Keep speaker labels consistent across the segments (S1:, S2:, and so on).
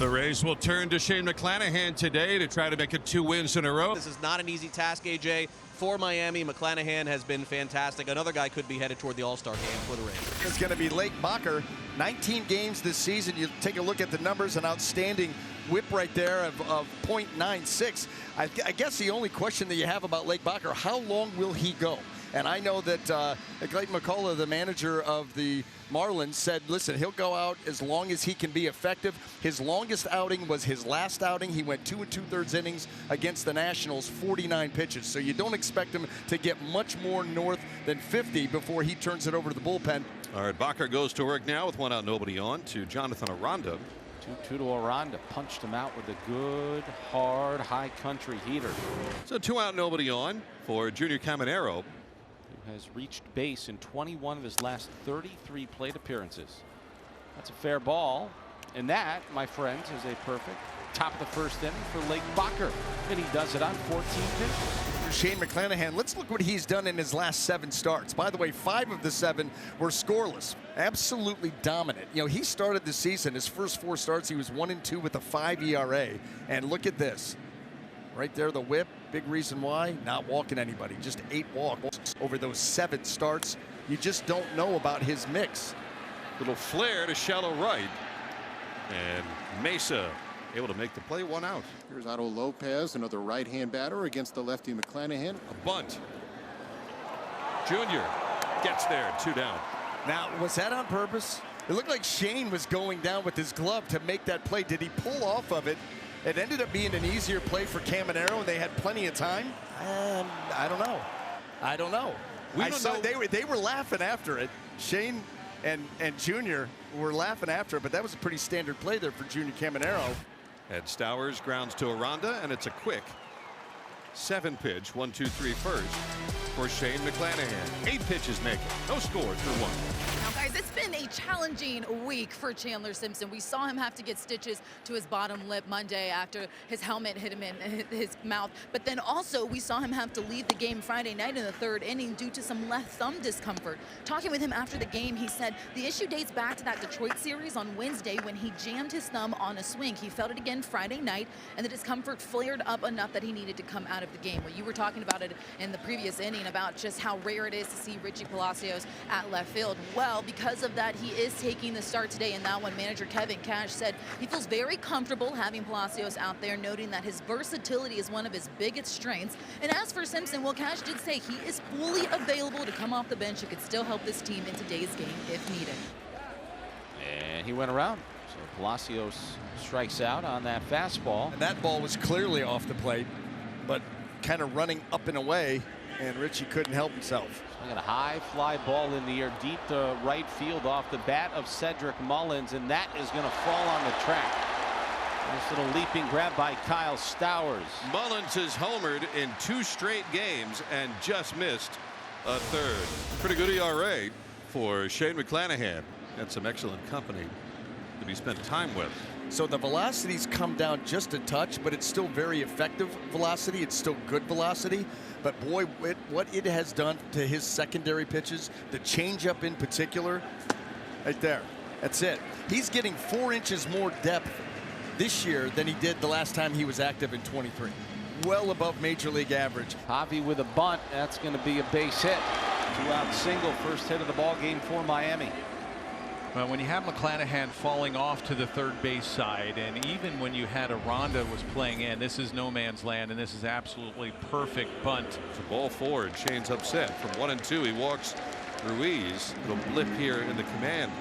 S1: The Rays will turn to Shane McClanahan today to try to make it 2 wins in a row.
S2: This is not an easy task, AJ. For Miami, McClanahan has been fantastic. Another guy could be headed toward the All-Star game for the Rays.
S3: It's going to be Lake Bacher. 19 games this season. You take a look at the numbers, an outstanding whip right there of .96. I guess the only question that you have about Lake Bacher, how long will he go? And I know that Clayton McCullough, the manager of the Marlins, said, listen, he'll go out as long as he can be effective. His longest outing was his last outing. He went 2 2/3 innings against the Nationals, 49 pitches. So you don't expect him to get much more north than 50 before he turns it over to the bullpen.
S1: All right, Bacher goes to work now with 1 out, nobody on, to Jonathan Aranda.
S4: 2-2 to Aranda. Punched him out with a good, hard, high country heater.
S1: So 2 out, nobody on for Junior Caminero,
S4: Has reached base in 21 of his last 33 plate appearances. That's a fair ball. And that, my friends, is a perfect top of the first inning for Lake Bacher. And he does it on 14 pitches.
S3: Shane McClanahan, let's look what he's done in his last 7 starts. By the way, 5 of the 7 were scoreless. Absolutely dominant. You know, he started the season, his first 4 starts, he was 1-2 with a 5 ERA. And look at this. Right there, the whip. Big reason why, not walking anybody. Just 8 walks over those 7 starts. You just don't know about his mix.
S1: little flare to shallow right, and Mesa able to make the play, 1 out.
S5: Here's Otto Lopez, another right-hand batter against the lefty McClanahan.
S1: A bunt. Junior gets there, 2 down.
S3: Now, was that on purpose? It looked like Shane was going down with his glove to make that play. Did he pull off of it? It ended up being an easier play for Caminero, and they had plenty of time. I don't know. I don't know. I saw they were laughing after it. Shane and Junior were laughing after it, but that was a pretty standard play there for Junior Caminero.
S1: And Stowers grounds to Aranda, and it's a quick 7-pitch 1-2-3 first for Shane McClanahan. 8 pitches make it. No score through 1.
S6: Now, guys, it's been a challenging week for Chandler Simpson. We saw him have to get stitches to his bottom lip Monday after his helmet hit him in his mouth. But then also we saw him have to leave the game Friday night in the 3rd inning due to some left thumb discomfort. Talking with him after the game, he said the issue dates back to that Detroit series on Wednesday when he jammed his thumb on a swing. He felt it again Friday night, and the discomfort flared up enough that he needed to come out of the game. Well, you were talking about it in the previous inning about just how rare it is to see Richie Palacios at left field. Well, because of that, he is taking the start today, and that one, manager Kevin Cash said he feels very comfortable having Palacios out there, noting that his versatility is one of his biggest strengths. And as for Simpson, well, Cash did say he is fully available to come off the bench and could still help this team in today's game if needed.
S4: And he went around. So Palacios strikes out on that fastball.
S3: And that ball was clearly off the plate, but kind of running up and away, and Richie couldn't help himself.
S4: Got a high fly ball in the air deep to right field off the bat of Cedric Mullins, and that is going to fall on the track. Nice little leaping grab by Kyle Stowers.
S1: Mullins has homered in 2 straight games and just missed a 3rd. Pretty good ERA for Shane McClanahan, and some excellent company to be spent time with.
S3: So the velocity's come down just a touch, but it's still very effective velocity. It's still good velocity. But boy, what it has done to his secondary pitches, the changeup in particular, right there. That's it. He's getting 4 inches more depth this year than he did the last time he was active in 23. Well above major league average.
S4: Javi with a bunt. That's going to be a base hit. 2-out single, first hit of the ball game for Miami.
S7: Well, when you have McClanahan falling off to the third base side, and even when you had Aranda was playing in, this is no man's land, and this is absolutely perfect bunt.
S1: It's a ball forward. Shane's upset. From 1-2, he walks Ruiz. Little blip here in the command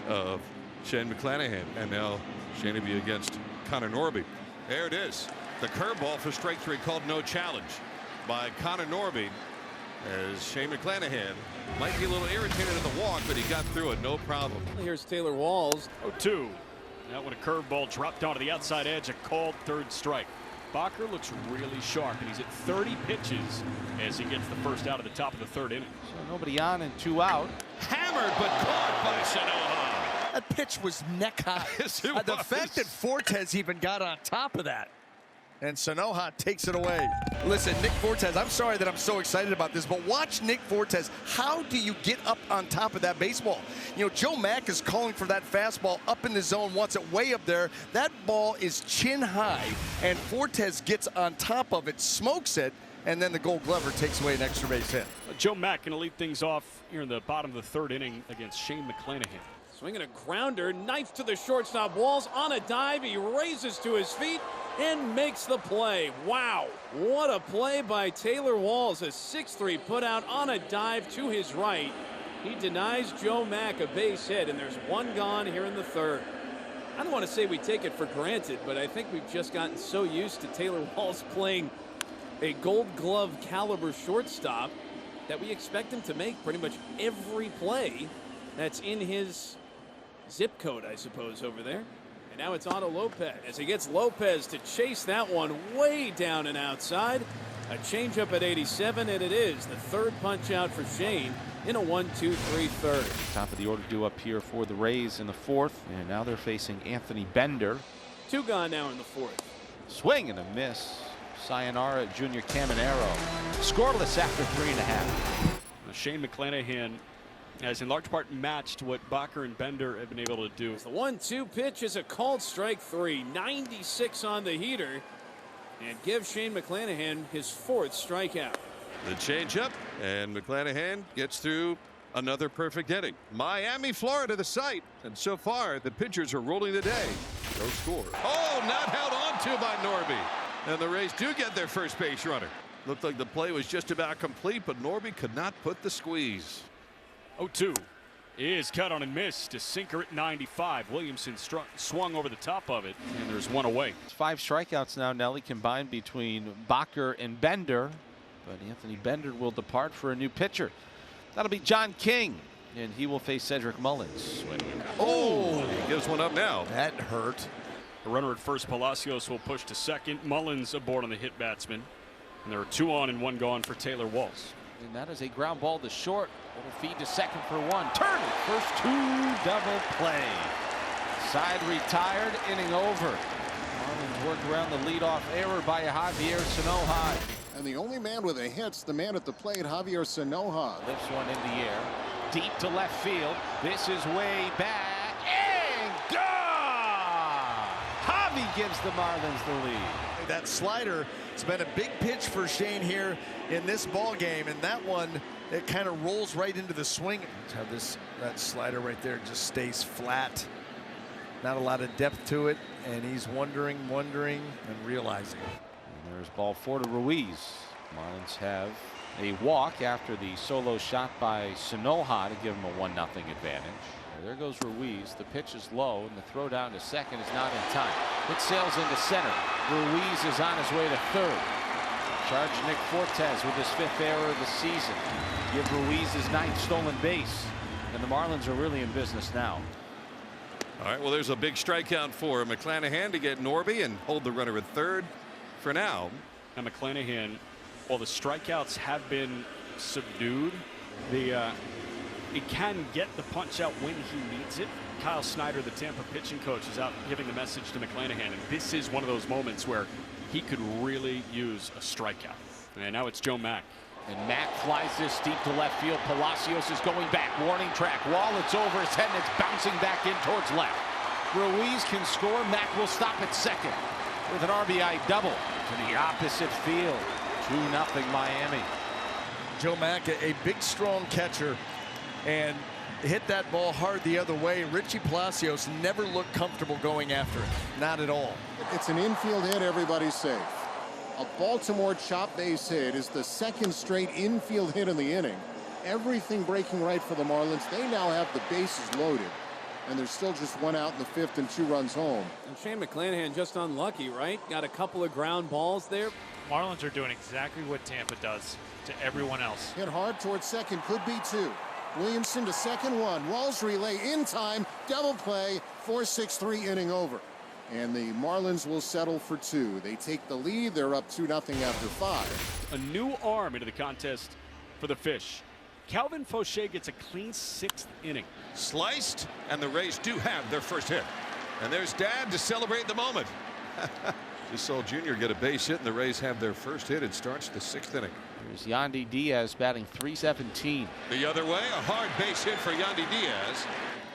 S1: of Shane McClanahan, and now Shane will be against Connor Norby. There it is. The curveball for strike 3, called no challenge by Connor Norby, as Shane McClanahan might be a little irritated at the walk, but he got through it no problem.
S8: Here's Taylor Walls.
S9: 0-2. That one, a curveball dropped onto the outside edge, a called 3rd strike. Bacher looks really sharp, and he's at 30 pitches as he gets the first out of the top of the 3rd inning.
S4: So nobody on and 2 out.
S1: Hammered but caught by Sanoja.
S3: That pitch was neck high.
S1: Yes, it
S3: The
S1: was.
S3: fact that Fortes even got on top of that And Sanoha takes it away. Listen, Nick Fortes, I'm sorry that I'm so excited about this, but watch Nick Fortes. How do you get up on top of that baseball? You know, Joe Mack is calling for that fastball up in the zone, wants it way up there. That ball is chin high, and Fortes gets on top of it, smokes it, and then the Gold Glover takes away an extra base hit.
S9: Joe Mack going to lead things off here in the bottom of the third inning against Shane McClanahan.
S8: Swinging a grounder, knife to the shortstop Walls on a dive. He raises to his feet and makes the play. Wow, what a play by Taylor Walls. A 6-3 put out on a dive to his right. He denies Joe Mack a base hit, and there's one gone here in the third. I don't want to say we take it for granted, but I think we've just gotten so used to Taylor Walls playing a Gold Glove caliber shortstop that we expect him to make pretty much every play that's in his zip code, I suppose, over there. And now it's Otto Lopez as he gets Lopez to chase that one way down and outside. A changeup at 87, and it is the third punch out for Shane in a 1-2-3 third.
S4: Top of the order due up here for the Rays in the fourth, and now they're facing Anthony Bender.
S8: Two gone now in the fourth.
S4: Swing and a miss. Sayonara, Junior Caminero. Scoreless after 3.5.
S9: Shane McClanahan has in large part matched what Bacher and Bender have been able to do.
S8: The 1-2 pitch is a called strike three. 96 on the heater. And give Shane McClanahan his fourth strikeout.
S1: The changeup, and McClanahan gets through another perfect inning. Miami, Florida, the site. And so far, the pitchers are rolling the day. No score. Oh, not held on to by Norby. And the Rays do get their first base runner. Looked like the play was just about complete, but Norby could not put the squeeze.
S9: 0-2 is cut on and missed. A sinker at 95. Williamson swung over the top of it, and there's one away.
S4: 5 strikeouts now, Nelly, combined between Bacher and Bender. But Anthony Bender will depart for a new pitcher. That'll be John King, and he will face Cedric Mullins.
S1: Oh, he gives one up now.
S3: That hurt.
S9: The runner at first, Palacios, will push to second. Mullins aboard on the hit batsman. And there are 2 on and 1 gone for Taylor Walls.
S4: And that is a ground ball to short. Little feed to second for 1. Turn it. First 2 double play. Side retired, inning over. Marlins work around the leadoff error by Javier Sanoha.
S5: And the only man with a hit's the man at the plate, Javier Sanoha.
S4: Lifts one in the air. Deep to left field. This is way back. And gone! Javi gives the Marlins the lead.
S3: That slider, it's been a big pitch for Shane here in this ball game, and that one, it kind of rolls right into the swing. Let's have that slider right there just stays flat. Not a lot of depth to it, and he's wondering, and realizing.
S4: And there's ball 4 to Ruiz. Marlins have a walk after the solo shot by Sanoha to give him a 1-0 advantage. There goes Ruiz. The pitch is low, and the throw down to second is not in time. It sails into center. Ruiz is on his way to third. Charge Nick Fortes with his 5th error of the season. Give Ruiz his 9th stolen base. And the Marlins are really in business now.
S1: All right, well, there's a big strikeout for McClanahan to get Norby and hold the runner at third for now.
S9: And McClanahan, while the strikeouts have been subdued, he can get the punch out when he needs it. Kyle Snyder, the Tampa pitching coach, is out giving the message to McClanahan, and this is one of those moments where he could really use a strikeout. And now it's Joe Mack.
S4: And Mack flies this deep to left field. Palacios is going back. Warning track. Wall, it's over his head, and it's bouncing back in towards left. Ruiz can score. Mack will stop at second with an RBI double to the opposite field. 2-0 Miami.
S3: Joe Mack, a big, strong catcher, and hit that ball hard the other way. Richie Palacios never looked comfortable going after it. Not at all.
S5: It's an infield hit, everybody's safe. A Baltimore chop base hit is the 2nd straight infield hit in the inning. Everything breaking right for the Marlins. They now have the bases loaded, and there's still just 1 out in the 5th and 2 runs home.
S8: And Shane McClanahan just unlucky, right? Got a couple of ground balls there.
S10: Marlins are doing exactly what Tampa does to everyone else.
S5: Hit hard towards second, could be 2. Williamson to second, 1. Walls relay in time, double play, 4-6-3 inning over. And the Marlins will settle for 2. They take the lead. They're up 2-0 after 5.
S9: A new arm into the contest for the Fish. Calvin Fauché gets a clean 6th inning.
S1: Sliced, and the Rays do have their first hit. And there's Dad to celebrate the moment. Just saw Junior get a base hit, and the Rays have their first hit. It starts the 6th inning.
S4: Here's Yandy Diaz batting .317.
S1: The other way, a hard base hit for Yandy Diaz.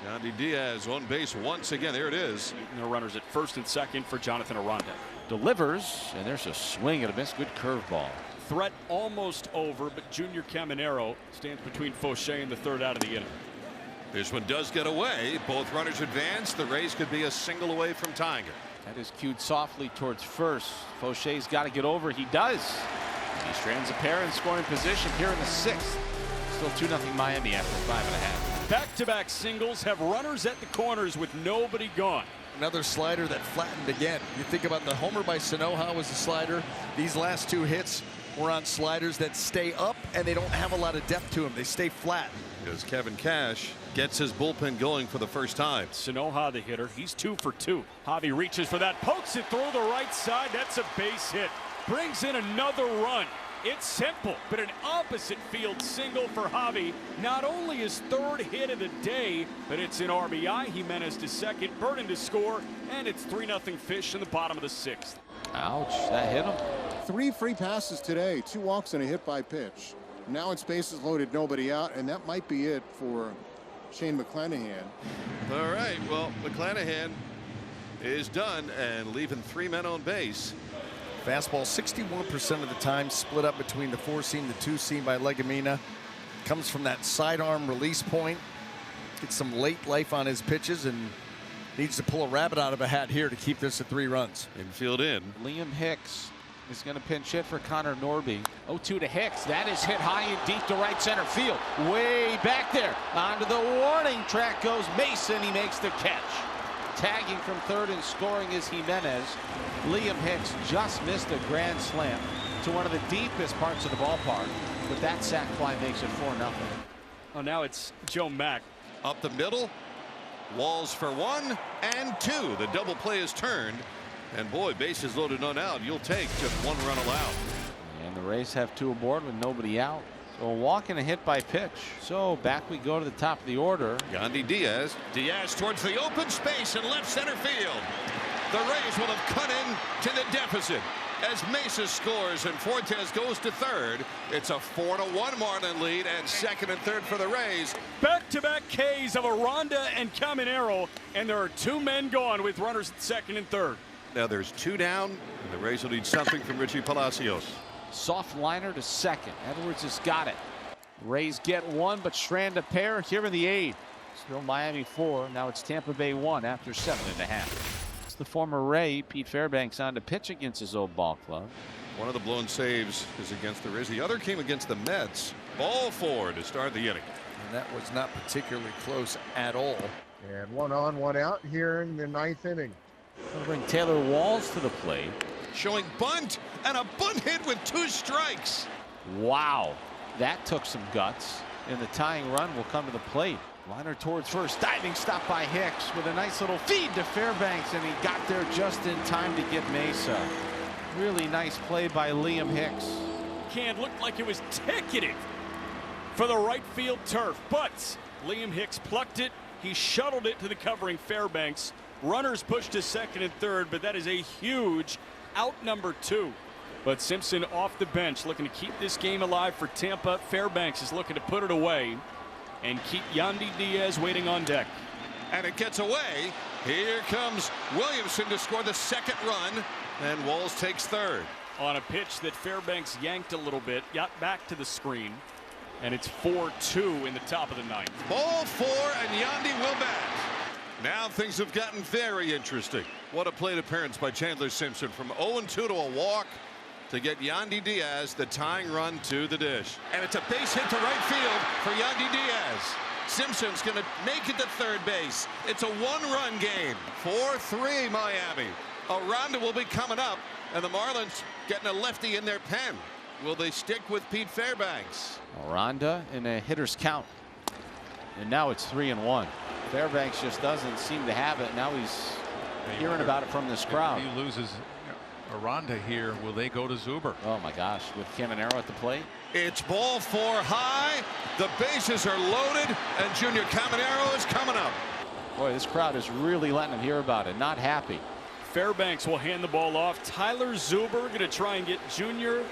S1: Yandy Diaz on base once again. There it is.
S9: And the runners at first and second for Jonathan Aranda.
S4: Delivers, and there's a swing and a miss. Good curveball.
S9: Threat almost over, but Junior Caminero stands between Fauché and the third out of the inning.
S1: This one does get away. Both runners advance. The Rays could be a single away from tying it.
S4: That is cued softly towards first. Fauché's got to get over. He does. He strands a pair in scoring position here in the 6th. Still 2-0 Miami after 5.5.
S9: Back-to-back singles have runners at the corners with nobody gone.
S3: Another slider that flattened again. You think about the homer by Sanoja was a slider. These last 2 hits were on sliders that stay up, and they don't have a lot of depth to them. They stay flat.
S1: As Kevin Cash gets his bullpen going for the first time.
S9: Sanoja, the hitter, he's 2 for 2. Javi reaches for that, pokes it through the right side. That's a base hit. Brings in another run. It's simple, but an opposite field single for Javi. Not only his 3rd hit of the day, but it's an RBI. Jimenez to second, Burton to score, and it's 3-0 Fish in the bottom of the 6th.
S4: Ouch, that hit him.
S5: 3 free passes today, 2 walks and a hit by pitch. Now it's bases loaded, nobody out, and that might be it for Shane McClanahan.
S1: All right, well, McClanahan is done and leaving 3 men on base.
S3: Fastball 61% of the time split up between the 4-seam, the 2-seam by Legumina. Comes from that sidearm release point. Gets some late life on his pitches and needs to pull a rabbit out of a hat here to keep this at 3 runs.
S1: Infield in.
S4: Liam Hicks is going to pinch hit for Connor Norby. 0-2 to Hicks. That is hit high and deep to right center field. Way back there. Onto the warning track goes Mason. He makes the catch. Tagging from third and scoring is Jimenez. Liam Hicks just missed a grand slam to one of the deepest parts of the ballpark. But that sac fly makes it 4-0.
S9: Oh, now it's Joe Mack.
S1: Up the middle. Walls for 1 and 2. The double play is turned. And boy, bases loaded, none out. You'll take just 1 run allowed.
S4: And the Rays have 2 aboard with nobody out. So a walk and a hit by pitch. So back we go to the top of the order.
S1: Yandy Diaz. Diaz towards the open space in left center field. The Rays will have cut in to the deficit as Mesa scores and Fortes goes to third. It's a 4-1 Marlin lead, and second and third for the Rays.
S9: Back-to-back Ks of Aranda and Caminero, and there are 2 men gone with runners at second and third.
S1: Now there's 2 down, and the Rays will need something from Richie Palacios.
S4: Soft liner to second. Edwards has got it. Rays get 1, but strand a pair here in the 8th. Still Miami 4. Now it's Tampa Bay 1 after 7.5. It's the former Ray, Pete Fairbanks, on to pitch against his old ball club.
S1: One of the blown saves is against the Rays. The other came against the Mets. Ball 4 to start the inning.
S3: And that was not particularly close at all.
S11: And 1 on, 1 out here in the 9th inning.
S4: We'll bring Taylor Walls to the plate.
S1: Showing bunt, and a bunt hit with 2 strikes.
S4: Wow, that took some guts. And the tying run will come to the plate. Liner towards first, diving stop by Hicks with a nice little feed to Fairbanks, and he got there just in time to get Mesa. Really nice play by Liam Hicks.
S9: Can looked like it was ticketed for the right field turf, but Liam Hicks plucked it. He shuttled it to the covering Fairbanks. Runners pushed to second and third, but that is a huge out number 2. But Simpson off the bench looking to keep this game alive for Tampa. Fairbanks is looking to put it away and keep Yandy Diaz waiting on deck.
S1: And it gets away. Here comes Williamson to score the 2nd run, and Walls takes third.
S9: On a pitch that Fairbanks yanked a little bit, got back to the screen, and it's 4-2 in the top of the 9th.
S1: Ball 4, and Yandy will bat. Now things have gotten very interesting. What a plate appearance by Chandler Simpson from 0-2 to a walk to get Yandy Diaz the tying run to the dish. And it's a base hit to right field for Yandy Diaz. Simpson's going to make it to third base. It's a 1-run game. 4-3 Miami. Aranda will be coming up, and the Marlins getting a lefty in their pen. Will they stick with Pete Fairbanks?
S4: Aranda in a hitter's count. And now it's 3-1. Fairbanks just doesn't seem to have it. Now he's hearing about it from this crowd.
S7: If he loses Aranda here, will they go to Zuber?
S4: Oh my gosh, with Caminero at the plate.
S1: It's ball 4 high. The bases are loaded, and Junior Caminero is coming up.
S4: Boy, this crowd is really letting him hear about it. Not happy.
S9: Fairbanks will hand the ball off. Tyler Zuber going to try and get Junior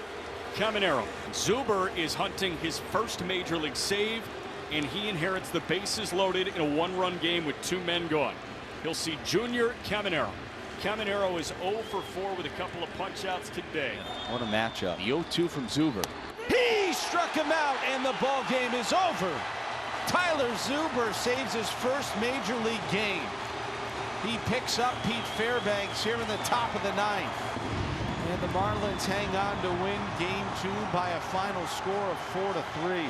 S9: Caminero. Zuber is hunting his first major league save, and he inherits the bases loaded in a one-run game with 2 men gone. He'll see Junior Caminero. Caminero is 0 for 4 with a couple of punch-outs today.
S4: What a matchup. The 0-2 from Zuber. He struck him out, and the ball game is over. Tyler Zuber saves his first major league game. He picks up Pete Fairbanks here in the top of the 9th. And the Marlins hang on to win game 2 by a final score of 4-3.